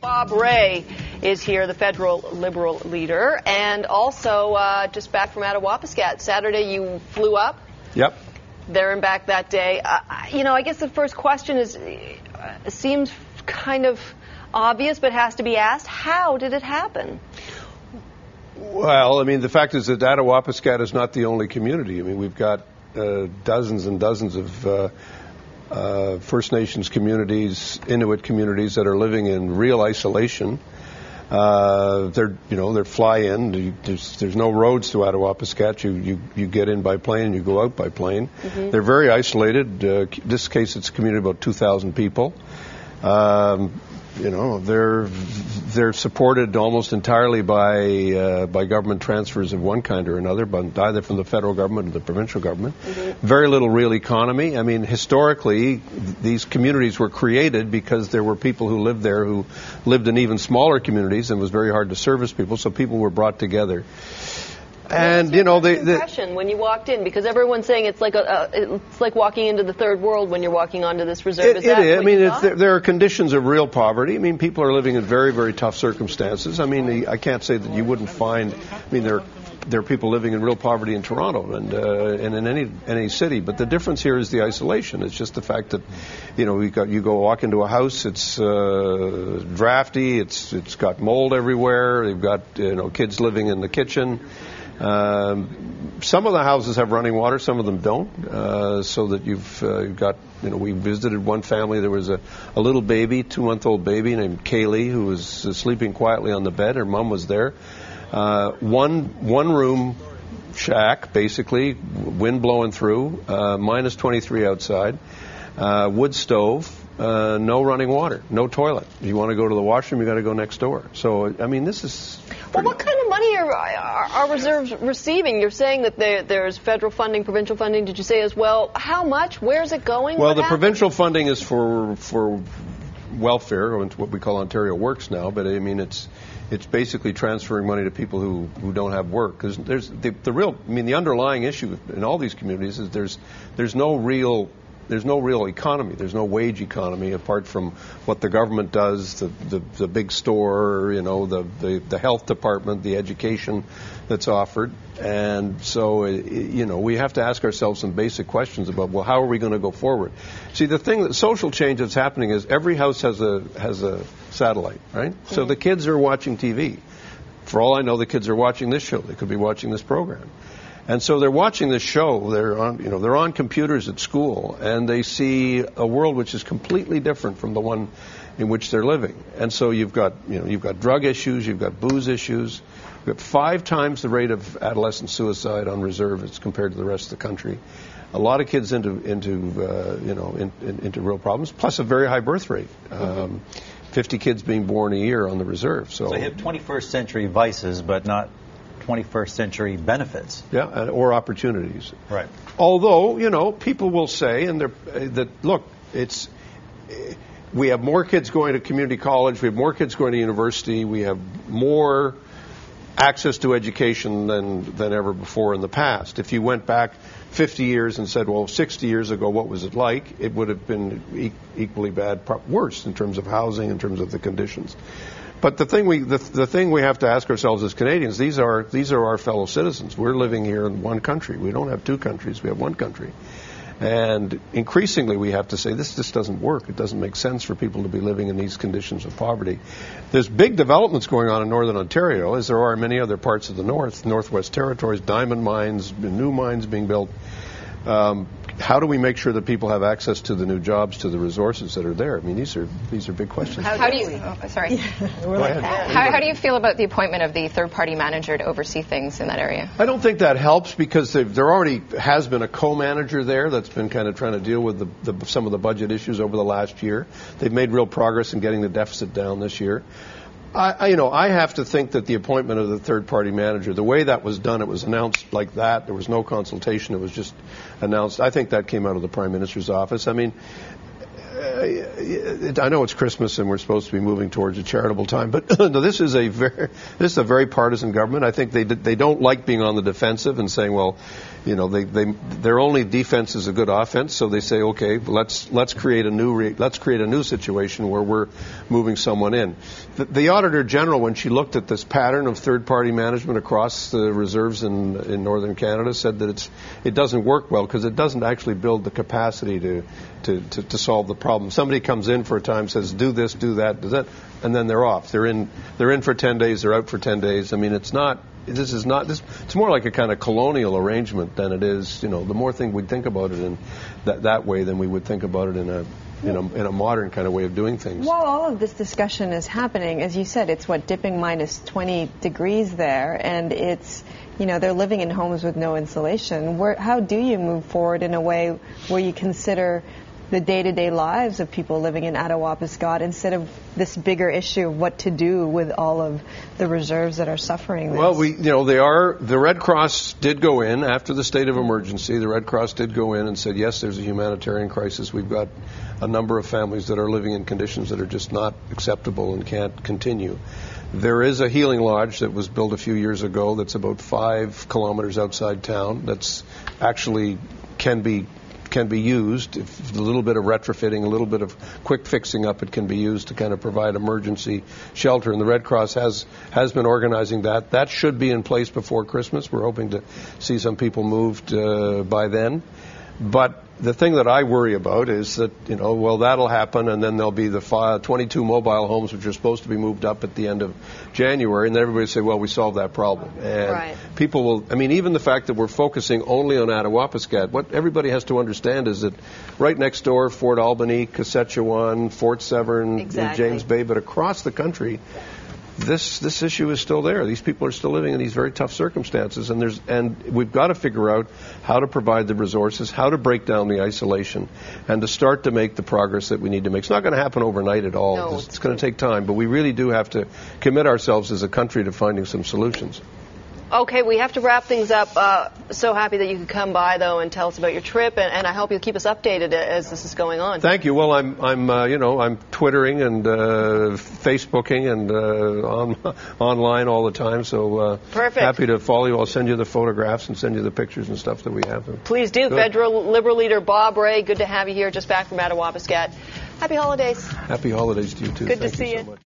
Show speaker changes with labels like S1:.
S1: Bob Rae is here, the federal Liberal leader, and also just back from Attawapiskat. Saturday you flew up?
S2: Yep.
S1: There and back that day. I guess the first question is, seems kind of obvious, but has to be asked. How did it happen?
S2: Well, I mean, the fact is that Attawapiskat is not the only community. I mean, we've got dozens and dozens of First Nations communities, Inuit communities that are living in real isolation. They're fly-in. There's no roads to Attawapiskat. You get in by plane and you go out by plane. Mm-hmm. They're very isolated. In this case, it's a community of about 2,000 people. They're supported almost entirely by government transfers of one kind or another, but either from the federal government or the provincial government. Mm-hmm. Very little real economy. I mean, historically, these communities were created because there were people who lived there who lived in even smaller communities, and it was very hard to service people, so people were brought together. And
S1: impression when you walked in, because everyone's saying it's like walking into the third world when you're walking onto this reserve.
S2: It is. I mean, there are conditions of real poverty. I mean, people are living in very, very tough circumstances. I mean, I can't say that you wouldn't find. I mean, there are people living in real poverty in Toronto and in any city. But the difference here is the isolation. It's just the fact that you go walk into a house. It's drafty. It's got mold everywhere. They've got kids living in the kitchen. Some of the houses have running water, some of them don't, so that you've got, we visited one family. There was a little baby, 2-month-old baby named Kaylee, who was sleeping quietly on the bed. Her mom was there. One room shack, basically, wind blowing through, minus 23 outside, wood stove. No running water, no toilet. If you want to go to the washroom, you got to go next door. So, I mean, this is.
S1: Well, what kind of money are reserves receiving? You're saying that there's federal funding, provincial funding. Did you say as well? How much? Where's it going?
S2: Well, the provincial funding is for welfare, or what we call Ontario Works now. But I mean, it's basically transferring money to people who don't have work. Because the underlying issue in all these communities is there's no real economy. There's no wage economy apart from what the government does, the big store, the health department, the education that's offered. And so, we have to ask ourselves some basic questions about, well, how are we going to go forward? See, the social change that's happening is every house has a satellite, right? Mm-hmm. So the kids are watching TV. For all I know, the kids are watching this show. They could be watching this program. And so they're watching this show. They're on computers at school, and they see a world which is completely different from the one in which they're living. And so you've got drug issues, you've got booze issues. You've got 5 times the rate of adolescent suicide on reserve as compared to the rest of the country. A lot of kids into real problems, plus a very high birth rate. 50 kids being born a year on the reserve. So
S3: they have 21st century vices, but not 21st century benefits.
S2: Yeah, or opportunities.
S3: Right.
S2: Although, people will say, we have more kids going to community college, we have more kids going to university, we have more access to education than ever before in the past. If you went back 50 years and said, well, 60 years ago, what was it like? It would have been equally bad, worse in terms of housing, in terms of the conditions. But the thing we have to ask ourselves as Canadians, these are our fellow citizens. We're living here in one country. We don't have 2 countries. We have one country. And increasingly we have to say this just doesn't work. It doesn't make sense for people to be living in these conditions of poverty. There's big developments going on in Northern Ontario, as there are in many other parts of the Northwest Territories, diamond mines, new mines being built. How do we make sure that people have access to the new jobs, to the resources that are there? I mean, these are big questions.
S4: How do you feel about the appointment of the third-party manager to oversee things in that area?
S2: I don't think that helps because there already has been a co-manager there that's been kind of trying to deal with some of the budget issues over the last year. They've made real progress in getting the deficit down this year. I have to think that the appointment of the third-party manager, the way that was done, it was announced like that. There was no consultation. It was just announced. I think that came out of the Prime Minister's office. I mean, I know it's Christmas and we're supposed to be moving towards a charitable time, but no, this is a very partisan government. I think they don't like being on the defensive and saying, well, you know, their only defense is a good offense, so they say, okay, let's create a new situation where we're moving someone in. The Auditor General, when she looked at this pattern of third-party management across the reserves in northern Canada, said that it doesn't work well because it doesn't actually build the capacity to solve the problem. Somebody comes in for a time, says, do this, do that, and then they're off. They're in for 10 days, they're out for 10 days. I mean, it's more like a kind of colonial arrangement than it is, you know, the more thing we think about it in that way than we would think about it in a modern kind of way of doing things.
S5: While all of this discussion is happening, as you said, it's dipping minus 20 degrees there, and it's, you know, they're living in homes with no insulation. How do you move forward in a way where you consider the day-to-day lives of people living in Attawapiskat instead of this bigger issue of what to do with all of the reserves that are suffering this?
S2: Well, the Red Cross did go in after the state of emergency. The Red Cross did go in and said, yes, there's a humanitarian crisis. We've got a number of families that are living in conditions that are just not acceptable and can't continue. There is a healing lodge that was built a few years ago that's about 5 kilometers outside town that's actually can be used. If a little bit of retrofitting, a little bit of quick fixing up, it can be used to kind of provide emergency shelter. And the Red Cross has been organizing that. That should be in place before Christmas. We're hoping to see some people moved by then. But the thing that I worry about is that, you know, well, that'll happen, and then there'll be the 22 mobile homes which are supposed to be moved up at the end of January, and then everybody will say, well, we solved that problem. And people will, I mean, even the fact that we're focusing only on Attawapiskat, what everybody has to understand is that right next door, Fort Albany, Saskatchewan, Fort Severn, James Bay, but across the country, this issue is still there. These people are still living in these very tough circumstances, and we've got to figure out how to provide the resources, how to break down the isolation, and to start to make the progress that we need to make. It's not going to happen overnight at all.
S1: No,
S2: it's going to take time, but we really do have to commit ourselves as a country to finding some solutions.
S1: Okay, we have to wrap things up. So happy that you could come by, though, and tell us about your trip, and I hope you'll keep us updated as this is going on.
S2: Thank you. Well, I'm Twittering and Facebooking and online all the time. So
S1: perfect.
S2: Happy to follow you. I'll send you the photographs and send you the pictures and stuff that we have.
S1: Please do. Good. Federal Liberal leader Bob Rae, good to have you here, just back from Attawapiskat. Happy holidays.
S2: Happy holidays to you too.
S1: Good
S2: Thank
S1: to see
S2: you.
S1: you.
S2: So much.